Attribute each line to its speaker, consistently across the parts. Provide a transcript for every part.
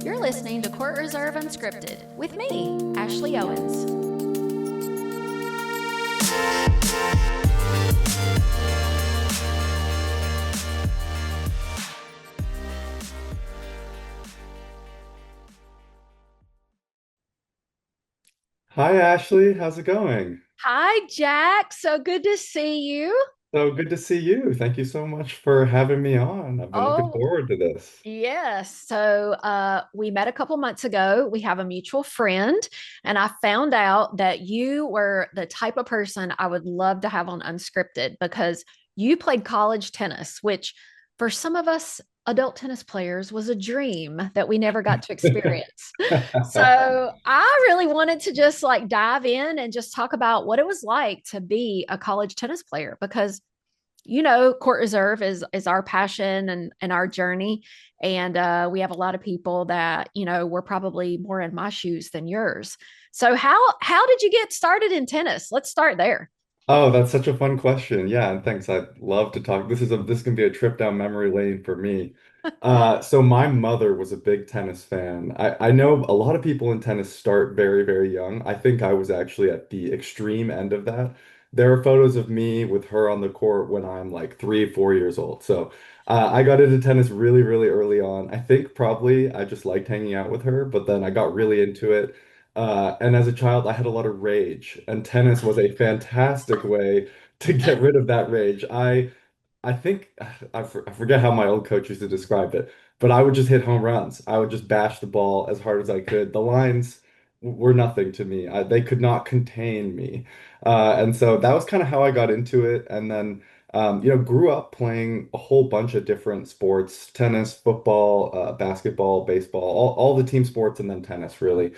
Speaker 1: You're listening to Court Reserve Unscripted with me, Ashley Owens.
Speaker 2: Hi Ashley, how's it going?
Speaker 1: Hi, Jack. So good to see you.
Speaker 2: So good to see you. Thank you so much for having me on. I've been looking
Speaker 1: Oh,
Speaker 2: forward to this.
Speaker 1: yes. We met a couple months ago. We have a mutual friend, and I found out that you were the type of person I would love to have on Unscripted because you played college tennis, which for some of us adult tennis players was a dream that we never got to experience. So I really wanted to just like dive in and just talk about what it was like to be a college tennis player because Court Reserve is our passion and our journey. And we have a lot of people that, were probably more in my shoes than yours. So how did you get started in tennis? Let's start there.
Speaker 2: Oh, that's such a fun question. Yeah, and thanks. I'd love to talk. This can be a trip down memory lane for me. So my mother was a big tennis fan. I know a lot of people in tennis start very, very young. I think I was actually at the extreme end of that. There are photos of me with her on the court when I'm like 3, 4 years old. So I got into tennis really, really early on. I think probably I just liked hanging out with her, but then I got really into it. And as a child, I had a lot of rage, and tennis was a fantastic way to get rid of that rage. I think I forget how my old coach used to describe it, but I would just hit home runs. I would just bash the ball as hard as I could. The lines were nothing to me. They could not contain me. And so that was kind of how I got into it. And then, grew up playing a whole bunch of different sports, tennis, football, basketball, baseball, all the team sports, and then tennis, really.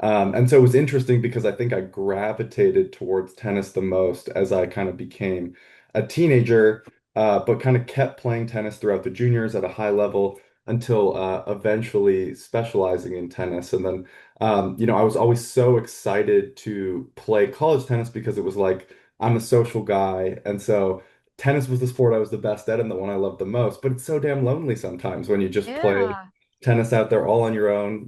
Speaker 2: And so it was interesting because I think I gravitated towards tennis the most as I kind of became a teenager, but kind of kept playing tennis throughout the juniors at a high level until eventually specializing in tennis. And then, I was always so excited to play college tennis because it was like I'm a social guy. And so tennis was the sport I was the best at and the one I loved the most. But it's so damn lonely sometimes when you just play
Speaker 1: Yeah.
Speaker 2: tennis out there all on your own,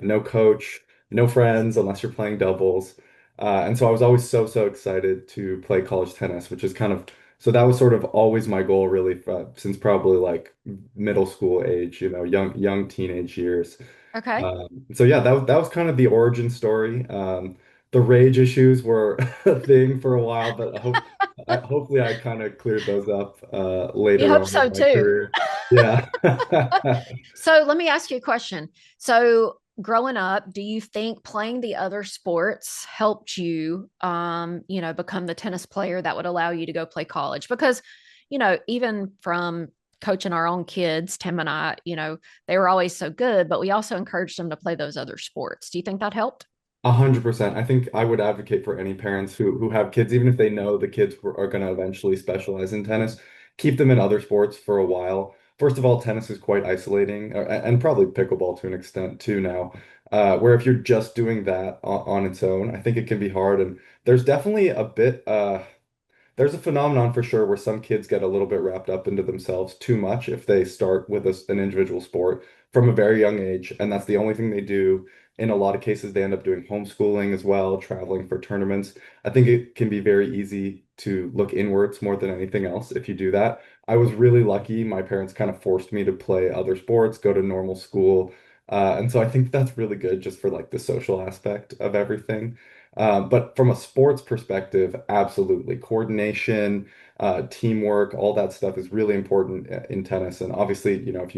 Speaker 2: no coach, no friends unless you're playing doubles. And so I was always so, so excited to play college tennis, which is kind of, so that was sort of always my goal really since probably like middle school age, young teenage years.
Speaker 1: Okay.
Speaker 2: So yeah, that was kind of the origin story. The rage issues were a thing for a while, but hopefully I kind of cleared those up
Speaker 1: We
Speaker 2: later
Speaker 1: hope
Speaker 2: on in
Speaker 1: so
Speaker 2: my
Speaker 1: too.
Speaker 2: career. Yeah.
Speaker 1: So let me ask you a question. So growing up, do you think playing the other sports helped you, become the tennis player that would allow you to go play college? Because, even from coaching our own kids, Tim and I, they were always so good, but we also encouraged them to play those other sports. Do you think that helped?
Speaker 2: 100%. I think I would advocate for any parents who have kids, even if they know the kids are going to eventually specialize in tennis, keep them in other sports for a while. First of all, tennis is quite isolating, and probably pickleball to an extent too now, where if you're just doing that on its own, I think it can be hard. And there's definitely there's a phenomenon for sure where some kids get a little bit wrapped up into themselves too much if they start with an individual sport from a very young age, and that's the only thing they do. In a lot of cases, they end up doing homeschooling as well, traveling for tournaments. I think it can be very easy to look inwards more than anything else if you do that. I was really lucky. My parents kind of forced me to play other sports, go to normal school. And so I think that's really good just for like the social aspect of everything. But from a sports perspective, absolutely. Coordination, teamwork, all that stuff is really important in tennis. And obviously, if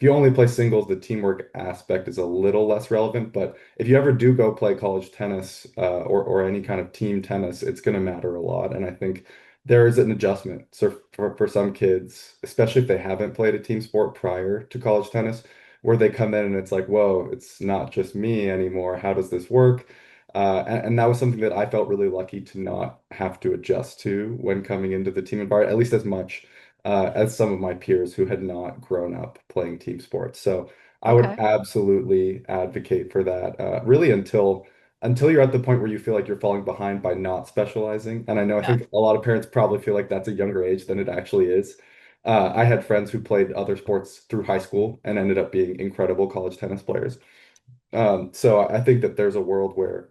Speaker 2: you only play singles, the teamwork aspect is a little less relevant. But if you ever do go play college tennis, or any kind of team tennis, it's going to matter a lot. And I think there is an adjustment. So for some kids, especially if they haven't played a team sport prior to college tennis, where they come in and it's like, whoa, it's not just me anymore. How does this work? And that was something that I felt really lucky to not have to adjust to when coming into the team environment, at least as much as some of my peers who had not grown up playing team sports. So I would
Speaker 1: Okay.
Speaker 2: absolutely advocate for that, really until you're at the point where you feel like you're falling behind by not specializing. And I know I
Speaker 1: Yeah.
Speaker 2: think a lot of parents probably feel like that's a younger age than it actually is. I had friends who played other sports through high school and ended up being incredible college tennis players. So I think that there's a world where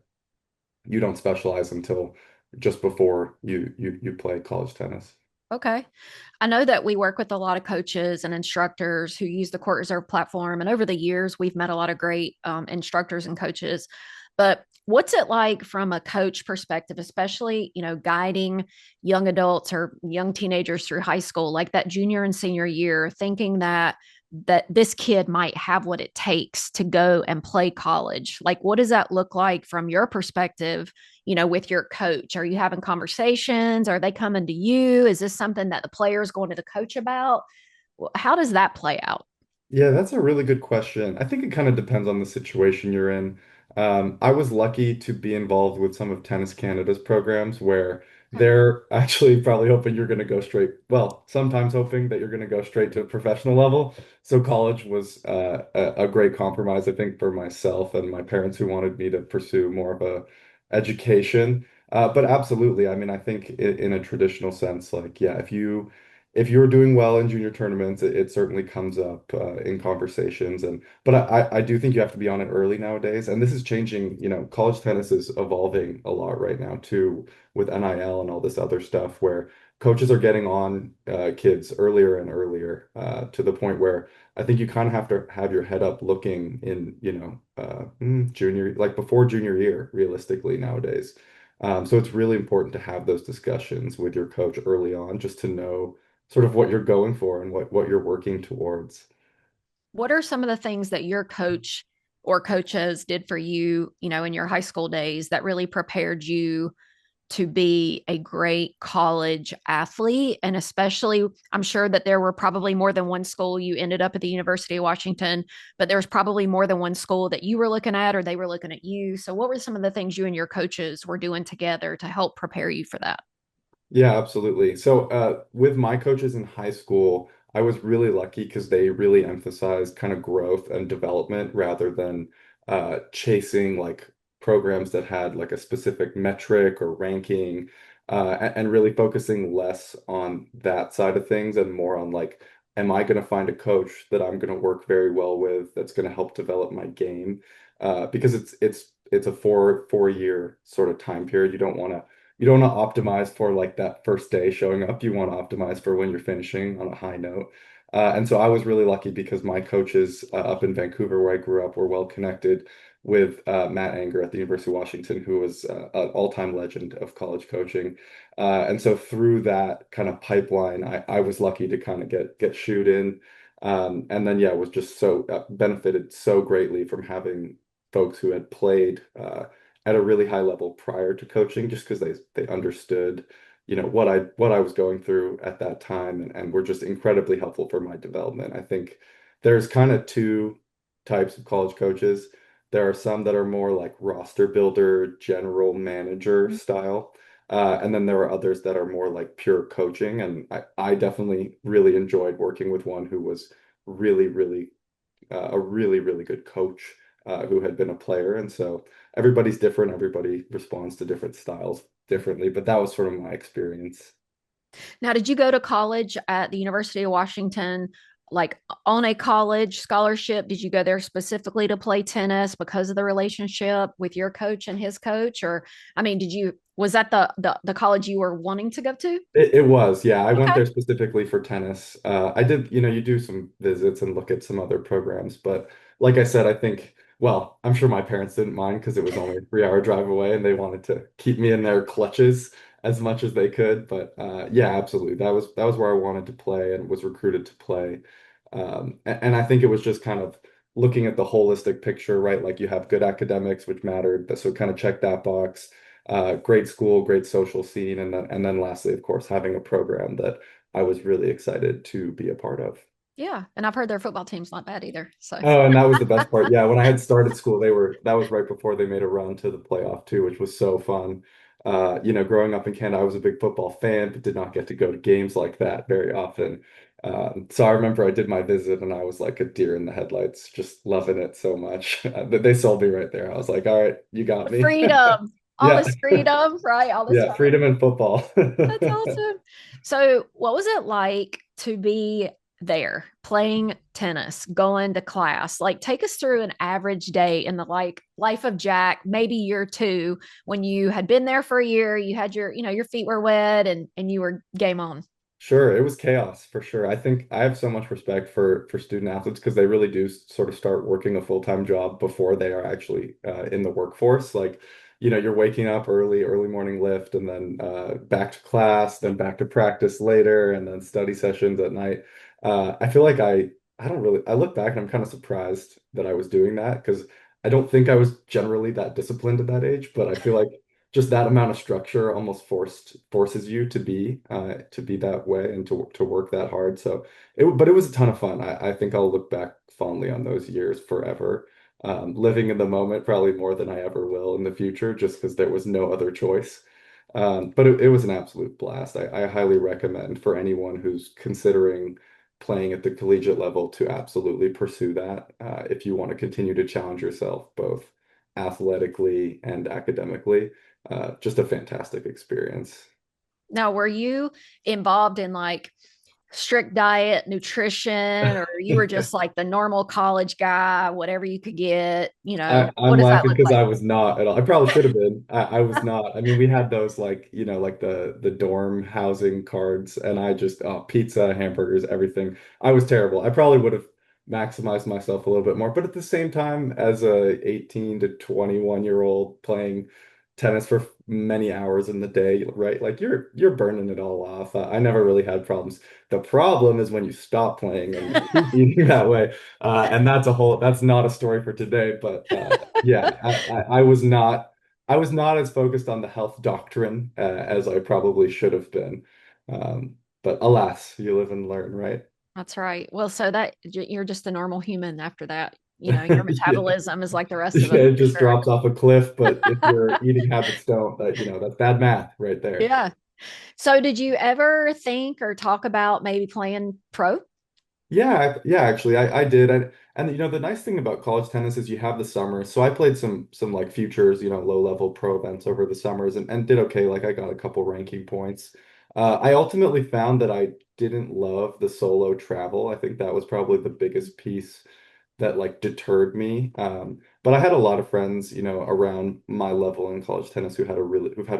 Speaker 2: you don't specialize until just before you play college tennis.
Speaker 1: Okay. I know that we work with a lot of coaches and instructors who use the CourtReserve platform. And over the years, we've met a lot of great instructors and coaches. But what's it like from a coach perspective, especially, guiding young adults or young teenagers through high school, like that junior and senior year, thinking that this kid might have what it takes to go and play college? Like, what does that look like from your perspective, with your coach? Are you having conversations? Are they coming to you? Is this something that the player is going to the coach about? How does that play out?
Speaker 2: Yeah, that's a really good question. I think it kind of depends on the situation you're in. I was lucky to be involved with some of Tennis Canada's programs where they're actually probably hoping you're going to go straight, well, sometimes hoping that you're going to go straight to a professional level. So college was a great compromise, I think, for myself and my parents who wanted me to pursue more of a education. But absolutely, I mean, I think in a traditional sense, like, yeah, if you're doing well in junior tournaments, it certainly comes up in conversations. And but I do think you have to be on it early nowadays. And this is changing, college tennis is evolving a lot right now too, with NIL and all this other stuff where coaches are getting on kids earlier and earlier to the point where I think you kind of have to have your head up looking in, junior, like before junior year, realistically nowadays. So it's really important to have those discussions with your coach early on, just to know sort of what you're going for and what you're working towards.
Speaker 1: What are some of the things that your coach or coaches did for you, in your high school days that really prepared you to be a great college athlete? And especially, I'm sure that there were probably more than one school. You ended up at the University of Washington, but there's probably more than one school that you were looking at or they were looking at you. So, what were some of the things you and your coaches were doing together to help prepare you for that?
Speaker 2: Yeah, absolutely. So, with my coaches in high school, I was really lucky because they really emphasized kind of growth and development rather than chasing like programs that had like a specific metric or ranking, and really focusing less on that side of things and more on like, am I going to find a coach that I'm going to work very well with that's going to help develop my game? Because it's a four-year sort of time period. You don't want to optimize for like that first day showing up. You want to optimize for when you're finishing on a high note. And so I was really lucky because my coaches up in Vancouver, where I grew up, were well connected with Matt Anger at the University of Washington, who was an all-time legend of college coaching. And so through that kind of pipeline, I was lucky to kind of get shoot in. And then yeah, was just so benefited so greatly from having folks who had played at a really high level prior to coaching, just because they understood, what I was going through at that time, and were just incredibly helpful for my development. I think there's kind of two types of college coaches. There are some that are more like roster builder, general manager style. And then there are others that are more like pure coaching. And I definitely really enjoyed working with one who was really, really a really, really good coach who had been a player. And so everybody's different. Everybody responds to different styles differently. But that was sort of my experience.
Speaker 1: Now, did you go to college at the University of Washington, like on a college scholarship? Did you go there specifically to play tennis because of the relationship with your coach and his coach? Or, I mean, was that the college you were wanting to go to?
Speaker 2: It was, yeah. I went
Speaker 1: Okay.
Speaker 2: there specifically for tennis. I did, you do some visits and look at some other programs. But like I said, I think, well, I'm sure my parents didn't mind because it was only a 3 hour drive away and they wanted to keep me in their clutches as much as they could. But yeah, absolutely. That was where I wanted to play and was recruited to play. And I think it was just kind of looking at the holistic picture, right? Like you have good academics, which mattered. So kind of check that box. Great school, great social scene, and then lastly, of course, having a program that I was really excited to be a part of.
Speaker 1: Yeah. And I've heard their football team's not bad either. So,
Speaker 2: Oh, and that was the best part. Yeah, when I had started school, that was right before they made a run to the playoff too, which was so fun. Growing up in Canada, I was a big football fan, but did not get to go to games like that very often. So I remember I did my visit and I was like a deer in the headlights, just loving it so much. They sold me right there. I was like, all right, you got
Speaker 1: the
Speaker 2: me.
Speaker 1: freedom, all
Speaker 2: Yeah.
Speaker 1: this freedom, right? All this
Speaker 2: Yeah,
Speaker 1: fun.
Speaker 2: freedom and football.
Speaker 1: That's awesome. So, what was it like to be there playing tennis, going to class? Like, take us through an average day in the like life of Jack, maybe year two, when you had been there for a year, you had your, your feet were wet and you were game on.
Speaker 2: Sure, it was chaos for sure. I think I have so much respect for student athletes because they really do sort of start working a full-time job before they are actually in the workforce. Like, you're waking up early, early morning lift, and then back to class, then back to practice later, and then study sessions at night. I feel like I don't really I look back and I'm kind of surprised that I was doing that because I don't think I was generally that disciplined at that age, but I feel like just that amount of structure almost forces you to be that way and to work that hard. So but it was a ton of fun. I think I'll look back fondly on those years forever. Living in the moment probably more than I ever will in the future, just because there was no other choice. But it was an absolute blast. I highly recommend for anyone who's considering playing at the collegiate level to absolutely pursue that if you want to continue to challenge yourself both athletically and academically. Just a fantastic experience.
Speaker 1: Now, were you involved in like strict diet, nutrition, or you were just like the normal college guy, whatever you could get? What
Speaker 2: I'm
Speaker 1: does that
Speaker 2: laughing
Speaker 1: look
Speaker 2: because
Speaker 1: like?
Speaker 2: I was not at all. I probably should have been. I was not. I mean, we had those like, like the dorm housing cards, and I just pizza, hamburgers, everything. I was terrible. I probably would have maximized myself a little bit more, but at the same time, as a 18 to 21-year-old playing tennis for many hours in the day, right? Like you're burning it all off. I never really had problems. The problem is when you stop playing and you keep eating that way. And that's not a story for today, but yeah, I was not as focused on the health doctrine as I probably should have been. But alas, you live and learn, right?
Speaker 1: That's right. Well, so that you're just a normal human after that. Your
Speaker 2: Yeah.
Speaker 1: metabolism is like the rest of
Speaker 2: Yeah,
Speaker 1: us
Speaker 2: it
Speaker 1: for
Speaker 2: just
Speaker 1: sure.
Speaker 2: drops off a cliff, but if your eating habits don't, that's bad math right there.
Speaker 1: Yeah. So, did you ever think or talk about maybe playing pro?
Speaker 2: Yeah, yeah, actually, I did, and the nice thing about college tennis is you have the summer. So I played some like futures, low level pro events over the summers, and did okay. Like I got a couple ranking points. I ultimately found that I didn't love the solo travel. I think that was probably the biggest piece that like deterred me. But I had a lot of friends, around my level in college tennis who've had a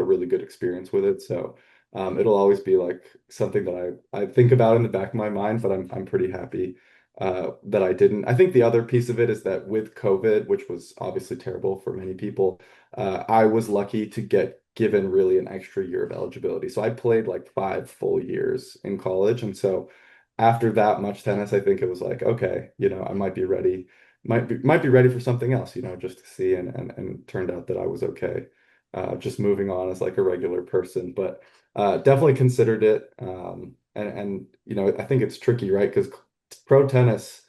Speaker 2: really good experience with it. So. It'll always be like something that I think about in the back of my mind, but I'm pretty happy that I didn't. I think the other piece of it is that with COVID, which was obviously terrible for many people, I was lucky to get given really an extra year of eligibility. So I played like 5 full years in college, and so after that much tennis, I think it was like, okay, I might be ready, might be ready for something else, just to see, and it turned out that I was okay. Just moving on as like a regular person, but definitely considered it. And I think it's tricky, right? Because pro tennis,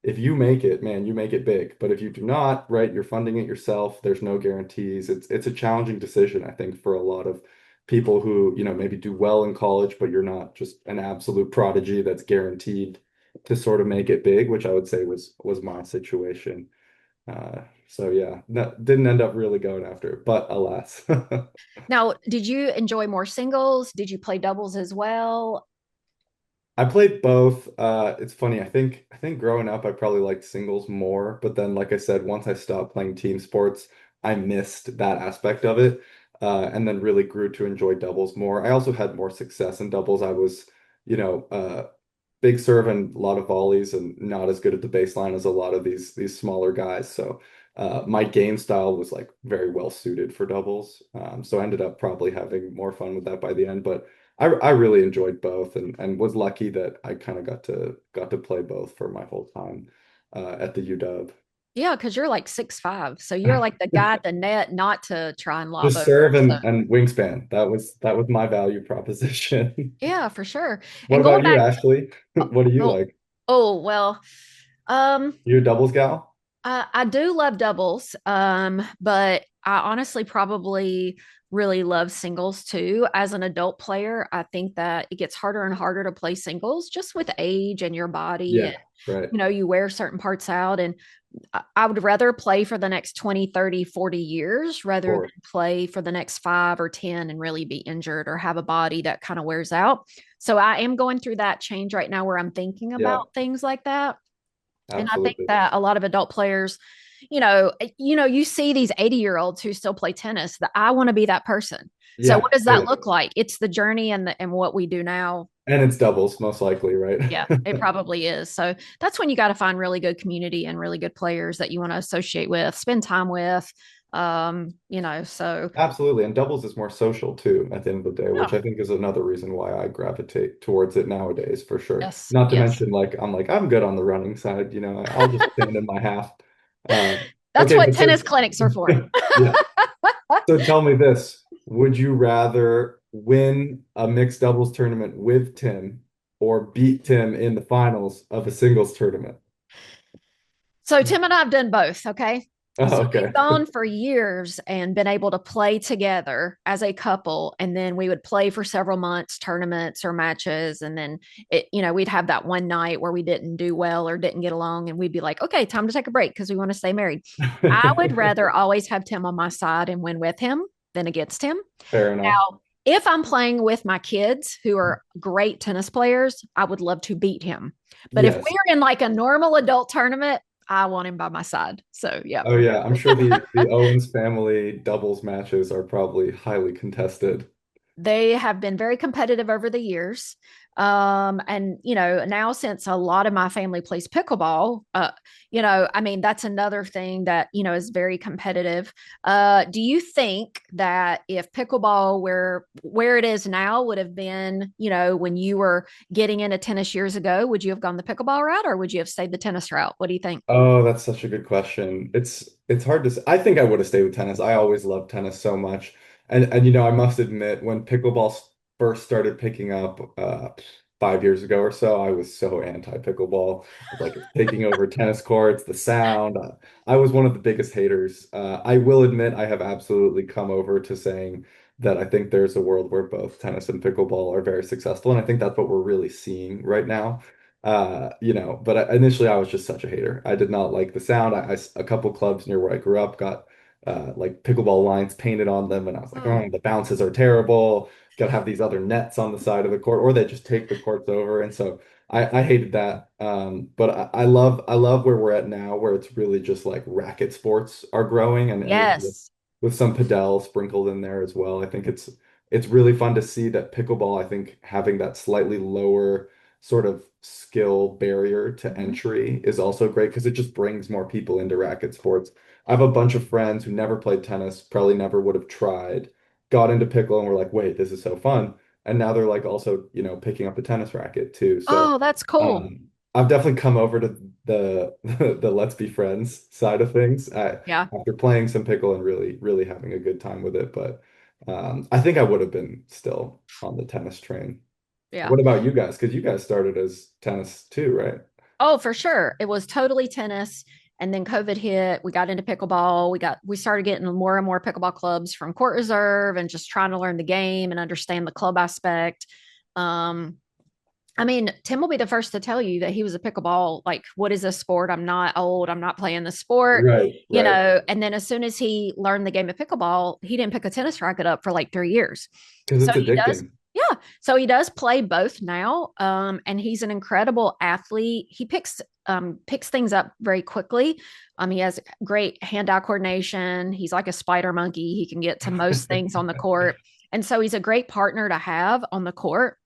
Speaker 2: if you make it, man, you make it big. But if you do not, right, you're funding it yourself. There's no guarantees. It's a challenging decision, I think, for a lot of people who, maybe do well in college, but you're not just an absolute prodigy that's guaranteed to sort of make it big, which I would say was my situation. So yeah, didn't end up really going after it, but alas.
Speaker 1: Now, did you enjoy more singles? Did you play doubles as well?
Speaker 2: I played both. It's funny. I think growing up, I probably liked singles more. But then, like I said, once I stopped playing team sports, I missed that aspect of it, and then really grew to enjoy doubles more. I also had more success in doubles. I was, big serve and a lot of volleys, and not as good at the baseline as a lot of these smaller guys. So, my game style was like very well suited for doubles. So I ended up probably having more fun with that by the end. But I really enjoyed both and was lucky that I kind of got to play both for my whole time at the UW.
Speaker 1: Yeah, because you're like 6'5". So you're like the guy at the net not to try and lob
Speaker 2: Just
Speaker 1: over.
Speaker 2: serve
Speaker 1: So
Speaker 2: and wingspan. That was my value proposition.
Speaker 1: yeah, for sure.
Speaker 2: What
Speaker 1: And going
Speaker 2: about you,
Speaker 1: back,
Speaker 2: Ashley? What do you
Speaker 1: oh,
Speaker 2: like?
Speaker 1: oh well, um,
Speaker 2: You a doubles gal?
Speaker 1: I do love doubles, but I honestly probably really love singles too. As an adult player, I think that it gets harder and harder to play singles just with age and your body. And,
Speaker 2: Yeah, right.
Speaker 1: you wear certain parts out. And I would rather play for the next 20, 30, 40 years rather than
Speaker 2: Or
Speaker 1: play for the next 5 or 10 and really be injured or have a body that kind of wears out. So I am going through that change right now where I'm thinking
Speaker 2: yeah,
Speaker 1: about things like that. And I think
Speaker 2: absolutely.
Speaker 1: that a lot of adult players, you see these 80-year-olds who still play tennis, that I want to be that person. So
Speaker 2: Yeah,
Speaker 1: what does that
Speaker 2: totally.
Speaker 1: look like? It's the journey and what we do now.
Speaker 2: And it's doubles, most likely, right?
Speaker 1: Yeah, it probably is. So that's when you got to find really good community and really good players that you want to associate with, spend time with. So
Speaker 2: Absolutely. And doubles is more social too at the end of the day, which
Speaker 1: yeah,
Speaker 2: I think is another reason why I gravitate towards it nowadays for sure.
Speaker 1: yes,
Speaker 2: Not to
Speaker 1: yes.
Speaker 2: mention I'm good on the running side, I'll just stand in my half.
Speaker 1: That's
Speaker 2: Okay,
Speaker 1: what
Speaker 2: but so
Speaker 1: tennis clinics are for.
Speaker 2: yeah. So tell me this, would you rather win a mixed doubles tournament with Tim or beat Tim in the finals of a singles tournament?
Speaker 1: So Tim and I have done both. Okay.
Speaker 2: Oh,
Speaker 1: So we've
Speaker 2: okay.
Speaker 1: gone for years and been able to play together as a couple. And then we would play for several months, tournaments or matches. And then we'd have that one night where we didn't do well or didn't get along. And we'd be like, okay, time to take a break because we want to stay married. I would rather always have Tim on my side and win with him than against him.
Speaker 2: Fair enough.
Speaker 1: Now, if I'm playing with my kids who are great tennis players, I would love to beat him. But if
Speaker 2: Yes.
Speaker 1: we're in like a normal adult tournament, I want him by my side. So, yeah.
Speaker 2: Oh yeah, I'm sure the Owens family doubles matches are probably highly contested.
Speaker 1: They have been very competitive over the years. And now since a lot of my family plays pickleball, I mean, that's another thing that, is very competitive. Do you think that if pickleball where it is now would have been, when you were getting into tennis years ago, would you have gone the pickleball route or would you have stayed the tennis route? What do you think?
Speaker 2: Oh, that's such a good question. It's hard to say. I think I would have stayed with tennis. I always loved tennis so much. And I must admit, when first started picking up 5 years ago or so, I was so anti-pickleball. Like it's taking over tennis courts, the sound. I was one of the biggest haters. I will admit I have absolutely come over to saying that I think there's a world where both tennis and pickleball are very successful, and I think that's what we're really seeing right now. But initially I was just such a hater. I did not like the sound. A couple clubs near where I grew up got like pickleball lines painted on them, and I was like,
Speaker 1: Oh,
Speaker 2: oh, the bounces are terrible. Got to have these other nets on the side of the court, or they just take the courts over. And so I hated that. But I love where we're at now, where it's really just like racket sports are growing, and
Speaker 1: yes.
Speaker 2: with some padel sprinkled in there as well. I think it's really fun to see that pickleball, I think having that slightly lower sort of skill barrier to
Speaker 1: Mhm.
Speaker 2: entry is also great because it just brings more people into racket sports. I have a bunch of friends who never played tennis, probably never would have tried, got into pickle and were like, wait, this is so fun. And now they're like also, picking up a tennis racket too. So
Speaker 1: Oh, that's cool.
Speaker 2: um, I've definitely come over to the the let's be friends side of things
Speaker 1: Yeah.
Speaker 2: after playing some pickle and really, really having a good time with it. But I think I would have been still on the tennis train.
Speaker 1: Yeah.
Speaker 2: What about you guys? Because you guys started as tennis too, right?
Speaker 1: Oh, for sure. It was totally tennis. And then COVID hit. We got into pickleball. We started getting more and more pickleball clubs from CourtReserve and just trying to learn the game and understand the club aspect. Um, I mean, Tim will be the first to tell you that he was a pickleball, like, what is this sport? I'm not old. I'm not playing the sport,
Speaker 2: Right, right.
Speaker 1: And then as soon as he learned the game of pickleball, he didn't pick a tennis racket up for like 3 years.
Speaker 2: Because
Speaker 1: So
Speaker 2: it's
Speaker 1: he does,
Speaker 2: addicting.
Speaker 1: yeah. So he does play both now. And he's an incredible athlete. He picks things up very quickly. He has great hand-eye coordination. He's like a spider monkey. He can get to most things on the court. And so he's a great partner to have on the court,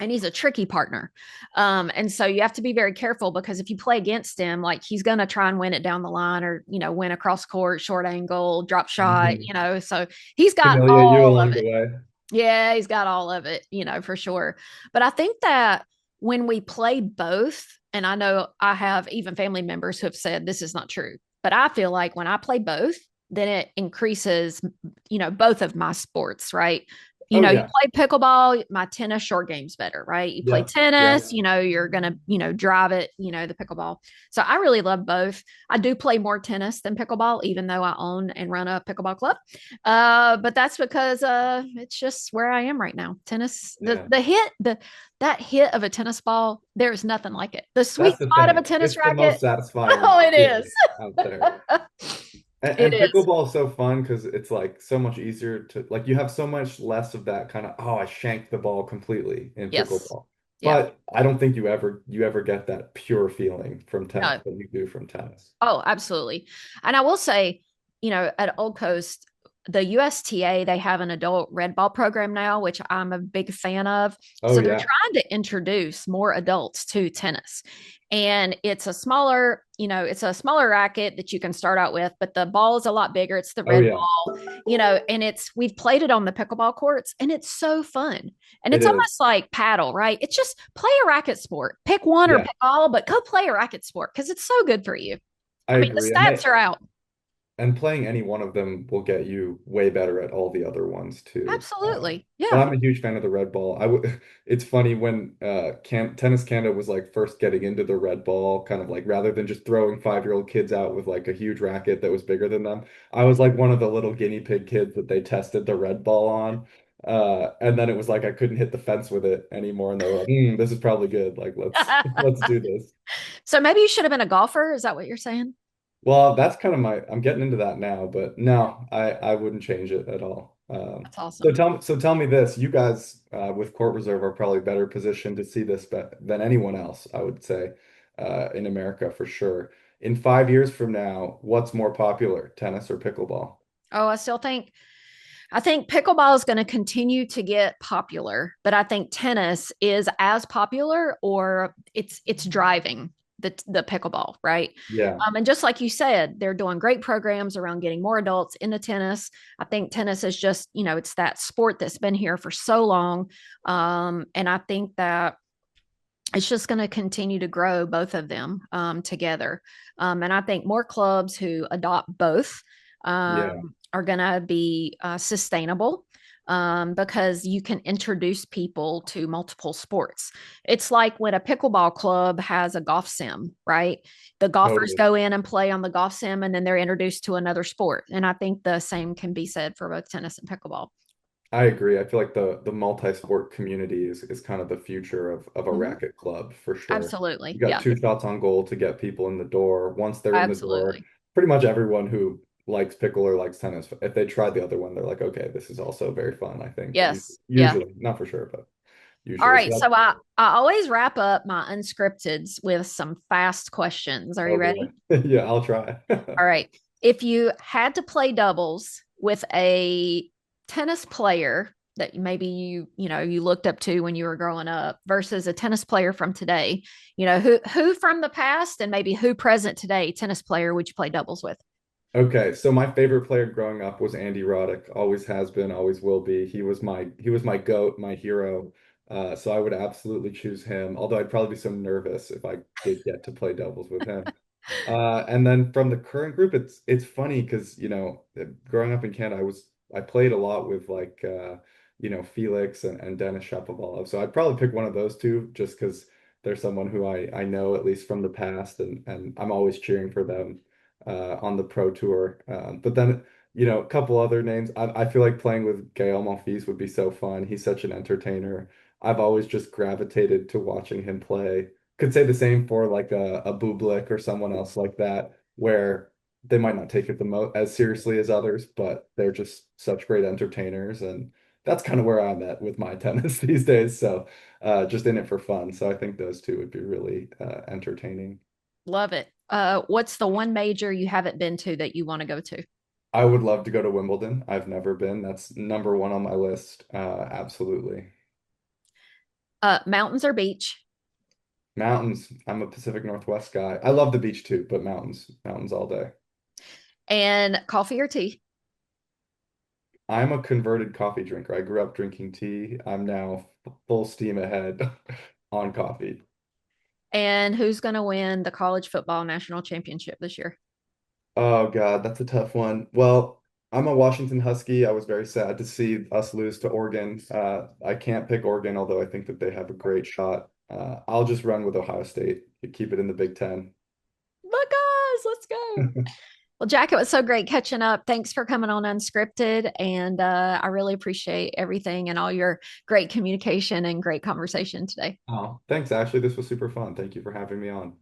Speaker 1: and he's a tricky partner. And so you have to be very careful because if you play against him, like he's going to try and win it down the line or, win across court, short angle, drop shot,
Speaker 2: Mhm.
Speaker 1: so he's got
Speaker 2: Humiliate you
Speaker 1: all of
Speaker 2: along
Speaker 1: it.
Speaker 2: the way.
Speaker 1: Yeah, he's got all of it, for sure. But I think that when we play both, and I know I have even family members who have said this is not true, but I feel like when I play both, then it increases, both of my sports, right? You
Speaker 2: Oh
Speaker 1: know, you
Speaker 2: yeah.
Speaker 1: play pickleball, my tennis short game's better, right? You play
Speaker 2: Yep. Yep.
Speaker 1: tennis, you're gonna, drive it, the pickleball. So I really love both. I do play more tennis than pickleball, even though I own and run a pickleball club. But that's because it's just where I am right now. Tennis,
Speaker 2: Yeah.
Speaker 1: that hit of a tennis ball, there's nothing like it. The
Speaker 2: That's
Speaker 1: sweet
Speaker 2: the
Speaker 1: spot of a
Speaker 2: thing.
Speaker 1: tennis
Speaker 2: It's the most
Speaker 1: racket.
Speaker 2: satisfying
Speaker 1: Oh, it is.
Speaker 2: feeling out there.
Speaker 1: It
Speaker 2: And
Speaker 1: is.
Speaker 2: pickleball is so fun because it's like so much easier to like you have so much less of that kind of oh I shanked the ball completely in
Speaker 1: Yes.
Speaker 2: pickleball.
Speaker 1: Yeah.
Speaker 2: But I don't think you ever get that pure feeling from tennis
Speaker 1: No.
Speaker 2: that you do from tennis.
Speaker 1: Oh, absolutely. And I will say, at Old Coast, the USTA, they have an adult red ball program now, which I'm a big fan of.
Speaker 2: Oh
Speaker 1: So they're
Speaker 2: yeah.
Speaker 1: trying to introduce more adults to tennis. And it's a smaller racket that you can start out with, but the ball is a lot bigger. It's the
Speaker 2: Oh
Speaker 1: red
Speaker 2: yeah.
Speaker 1: ball, and we've played it on the pickleball courts and it's so fun. And
Speaker 2: It
Speaker 1: it's
Speaker 2: is.
Speaker 1: almost like paddle, right? It's just play a racket sport. Pick one or
Speaker 2: Yeah,
Speaker 1: pick all, but go play a racket sport because it's so good for you.
Speaker 2: I
Speaker 1: I mean, the
Speaker 2: agree. And
Speaker 1: stats
Speaker 2: they
Speaker 1: are out.
Speaker 2: and playing any one of them will get you way better at all the other ones too.
Speaker 1: Absolutely.
Speaker 2: But
Speaker 1: Yeah.
Speaker 2: I'm a huge fan of the red ball. It's funny when Tennis Canada was like first getting into the red ball, kind of like rather than just throwing 5-year-old kids out with like a huge racket that was bigger than them. I was like one of the little guinea pig kids that they tested the red ball on. And then it was like I couldn't hit the fence with it anymore, and they were like, this is probably good. Like let's do this.
Speaker 1: So maybe you should have been a golfer. Is that what you're saying?
Speaker 2: Well, that's kind of I'm getting into that now, but no, I wouldn't change it at all.
Speaker 1: That's
Speaker 2: So
Speaker 1: awesome.
Speaker 2: tell me this, you guys with CourtReserve are probably better positioned to see this than anyone else, I would say, in America for sure. In 5 years from now, what's more popular, tennis or pickleball?
Speaker 1: Oh, I think pickleball is going to continue to get popular, but I think tennis is as popular or it's driving the pickleball, right?
Speaker 2: Yeah,
Speaker 1: And just like you said, they're doing great programs around getting more adults into tennis. I think tennis is just, it's that sport that's been here for so long. And I think that it's just going to continue to grow both of them together. And I think more clubs who adopt both
Speaker 2: yeah,
Speaker 1: are going to be sustainable because you can introduce people to multiple sports. It's like when a pickleball club has a golf sim, right? The golfers
Speaker 2: totally.
Speaker 1: go in and play on the golf sim and then they're introduced to another sport. And I think the same can be said for both tennis and pickleball.
Speaker 2: I agree. I feel like the multi-sport community is kind of the future of a
Speaker 1: Mhm.
Speaker 2: racket club for sure. You
Speaker 1: Absolutely.
Speaker 2: got
Speaker 1: Yeah,
Speaker 2: two shots on goal to get people in the door. Once they're in the door,
Speaker 1: absolutely.
Speaker 2: pretty much everyone who likes pickle or likes tennis, if they try the other one, they're like, okay, this is also very fun, I think.
Speaker 1: Yes. Yeah.
Speaker 2: Usually, not for sure, but
Speaker 1: All
Speaker 2: usually. So
Speaker 1: right.
Speaker 2: that's,
Speaker 1: So I always wrap up my unscripteds with some fast questions. Are you
Speaker 2: oh boy.
Speaker 1: ready?
Speaker 2: Yeah, I'll try.
Speaker 1: All right. If you had to play doubles with a tennis player that maybe you looked up to when you were growing up versus a tennis player from today, who from the past and maybe who present today tennis player would you play doubles with?
Speaker 2: Okay, so my favorite player growing up was Andy Roddick. Always has been, always will be. He was my goat, my hero. So I would absolutely choose him. Although I'd probably be so nervous if I did get to play doubles with him. And then from the current group, it's funny because growing up in Canada, I played a lot with like Felix and Dennis Shapovalov. So I'd probably pick one of those two just because they're someone who I know at least from the past, and I'm always cheering for them on the pro tour. But then a couple other names. I feel like playing with Gael Monfils would be so fun. He's such an entertainer. I've always just gravitated to watching him play. Could say the same for like a Bublik or someone else like that, where they might not take it the mo as seriously as others, but they're just such great entertainers, and that's kind of where I'm at with my tennis these days. So just in it for fun. So I think those two would be really entertaining.
Speaker 1: Love it. What's the one major you haven't been to that you want to go to?
Speaker 2: I would love to go to Wimbledon. I've never been. That's number one on my list. Absolutely.
Speaker 1: Mountains or beach?
Speaker 2: Mountains. I'm a Pacific Northwest guy. I love the beach too, but mountains, mountains all day.
Speaker 1: And coffee or tea?
Speaker 2: I'm a converted coffee drinker. I grew up drinking tea. I'm now full steam ahead on coffee.
Speaker 1: And who's going to win the college football national championship this year?
Speaker 2: Oh God, that's a tough one. Well, I'm a Washington Husky. I was very sad to see us lose to Oregon. I can't pick Oregon, although I think that they have a great shot. I'll just run with Ohio State, keep it in the Big Ten.
Speaker 1: Buckeyes, let's go. Well, Jack, it was so great catching up. Thanks for coming on Unscripted. And I really appreciate everything and all your great communication and great conversation today.
Speaker 2: Oh, thanks, Ashley. This was super fun. Thank you for having me on.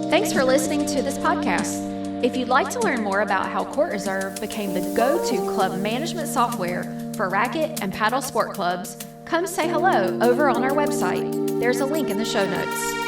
Speaker 1: Thanks for listening to this podcast. If you'd like to learn more about how CourtReserve became the go-to club management software for racket and paddle sport clubs, come say hello over on our website. There's a link in the show notes.